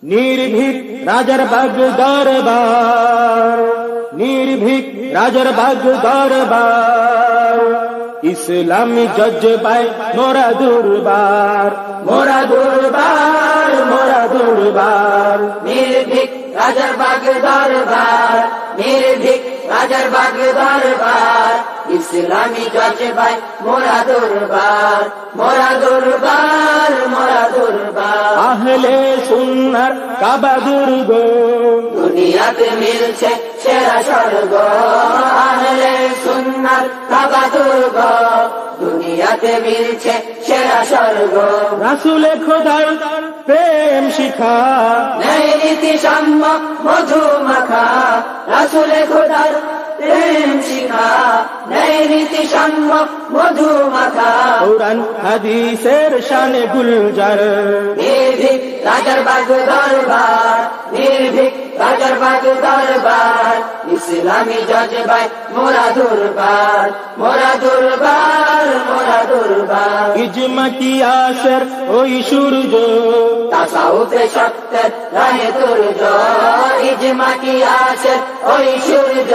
নির্ভীক রাজার বাগ দরবার, নির্ভীক রাজার বাগ দরবার, ইসলামী জজবায় মোরা দুর্বার, মোরা দুর্বার, মোরা দুর্বার। নির্ভীক রাজার বাগ দরবার, নির্ভীক রাজার বাগ দরবার, ইসলামী জজবায় মোরা দুর্বার, মোরা দুর্বার, মোরা দুর্বার। আহলে সুন্নার কাবা দুর্গ, দুনিয়াতে মিলছে সেরা স্বর্গ, আহলে সুন্নার কাবা দুর্গ, দুনিয়াতে মিলছে সেরা স্বর্গ। রাসূলে খোদার প্রেম শিখা, ন্যায় নীতি সাম্য মধু মাখা, রাসূলে খোদার প্রেম শিখা, ন্যায় নীতি সাম্য মধু মাখা। কোরআন হাদিসের শানে গুলজার, নির্ভীক রাজার বাগ দরবার, নির্ভীক রাজার বাগ দরবার, ইসলামী জজবায় মোরা দুর্বার, মোরা দুর্বার, মোরা দুর্বার। ইজমা কিয়াসের ওই সূর্য, তাসাউফে সত্যের রাহে তুর্য, ইজমা কিয়াসের ওই সূর্য,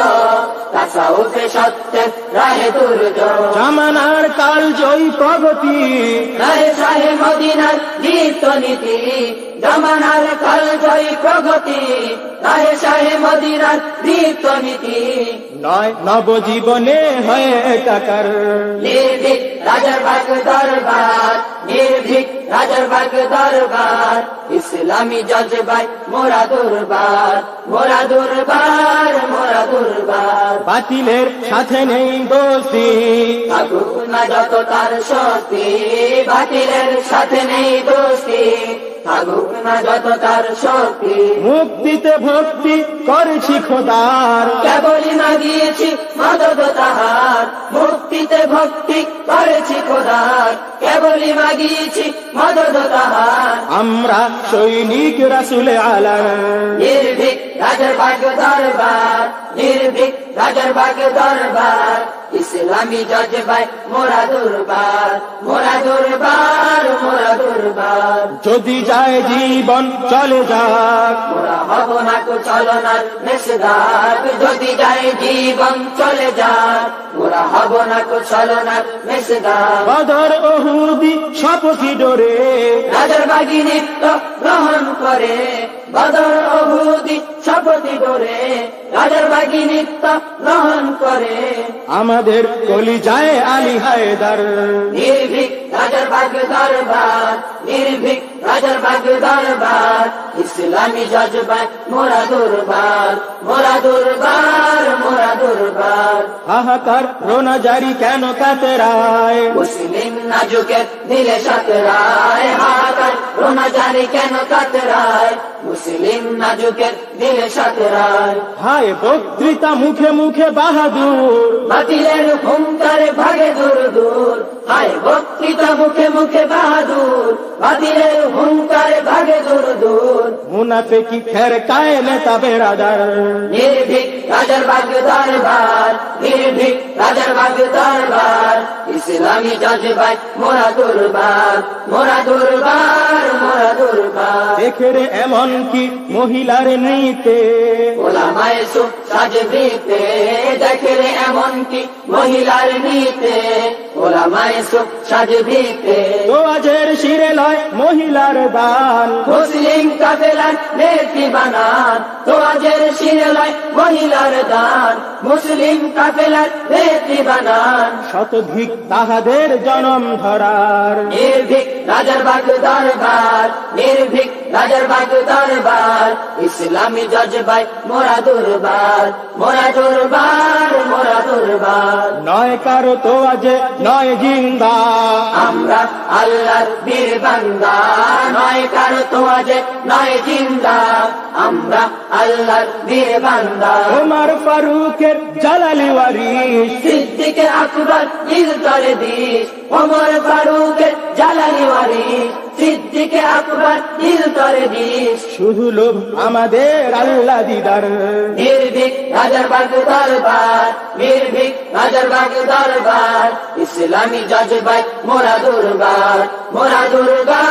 তাসাউফে সত্যের রাহে তুর্য। জামানার কাল জয়ী প্রগতি, রাহে শাহে মদিনার দীপ্ত নীতি, জামানার কাল জয়ী প্রগতি, রাহে শাহে মদিনার দীপ্ত নীতি। নয় নবজীবনে হয় একাকার, নির্ভীক রাজার বাগ দরবার, নির্ভীক রাজার বাগ দরবার, ইসলামী জজবায় মোরা দুর্বার, মোরা দুর্বার, মোরা দুর্বার। বাতিলের সাথে নেই দোস্তি, থাকুক না যত তার শক্তি, বাতিলের সাথে নেই দোস্তি, থাকুক না যত তার শক্তি। মুক্তিতে ভক্তি করেছি খোদার, কেবলই মাগিয়েছি মদত তাহার, মুক্তিতে ভক্তি করেছি খোদার, কেবলই মাগিয়েছি মদত তাহার। আমরা সৈনিক রাসূলে আলাম, নির্ভীক রাজার বাগ দরবার, নির্ভীক রাজার বাগ দরবার, ইসলামী জজবায় মোরা দুর্বার, মোরা দুর্বার, মোরা দুর্বার। যদি যায় জীবন চলে যাক, মোরা হব না কো চলনার মেসদাক, যদি যায় জীবন চলে যাক, মোরা হব না কো চলনার মেসদাক। বদর উহুদি শপথি ডোরে, রাজার বাগী নিত্য গ্রহণ করে, বদর উহুদি শপথি ডোরে, রাজার বাগী নিত্য গ্রহণ করে। আমাদের কলিজায় আলী হায়দার, নির্ভীক রাজার বাগ দরবার, নির্ভীক রাজার বাগ দরবার, ইসলামী জজবায় মোরা দুর্বার, মোরা দুর্বার, মোরা দুর্বার। হাহাকার রোনা জারি কেন কাতরায়, মুসলিম নাজুকের দিলে সাতরায়, হাহাকার রোনা জারি কেন কাতরায়, মুসলিম নাজুকের দিলে সাতরায়। হায় বক্তৃতা মুখে মুখে বাহাদুর, বাতিলের হুঙ্কারে ভাগে দূর দূর, হায় বক্তৃতা মুখে মুখে বাহাদুর, বাতিলের হুঙ্কারে ভাগে দূর দূর। মুনাফিকি ফেরকায় নেতা বেরাদার, নির্ভীক রাজার বাগ দরবার, নির্ভীক রাজার বাগ দরবার, ইসলামী জজবায় মোরা দুর্বার, মোরা দুর্বার, মোরা দুর্বার। দেখে রে এমন কি মহিলার নৃত্যে, ওলামায়ে সুফ সাজবৃতে, দেখে রে এমন কি মহিলার নৃত্যে, ওলামায়ে সুফ সাজবৃতে। তোয়াজের শিরে লয় মহিলার দান, মুসলিম কাফেলার নেত্রী বানান, তোয়াজের শিরে লয় মহিলার দান, মুসলিম কাফেলার নেত্রী বানান। শতধিক তাহাদের জনম ধরার, নির্ভীক রাজার বাগ দরবার, নির্ভীক রাজার বাগ দরবার, ইসলামী জজবায় মোরা দুর্বার, মোরা দুর্বার, মোরা দুর্বার। নয় কারো তোয়াজে নয় জিন্দা, আমরা আল্লাহর বীর বান্দা, নয় কারো তোয়াজে নয় জিন্দা, আমরা আল্লাহর বীর বান্দা। ওমর ফারুকের জালালি ওয়ারিস, সিদ্দিকে আকবর দিল তরে দিস, ওমর ফারুকের জালালি ওয়ারিস, সিদ্দিকে আকবর দিল তরে দিস। শুধু লোভ আমাদের আল্লাহ দিদার, নির্ভীক রাজার বাগ দরবার, নির্ভীক রাজার বাগ দরবার, ইসলামী জজবায় মোরা দুর্বার, মোরা দুর্বার,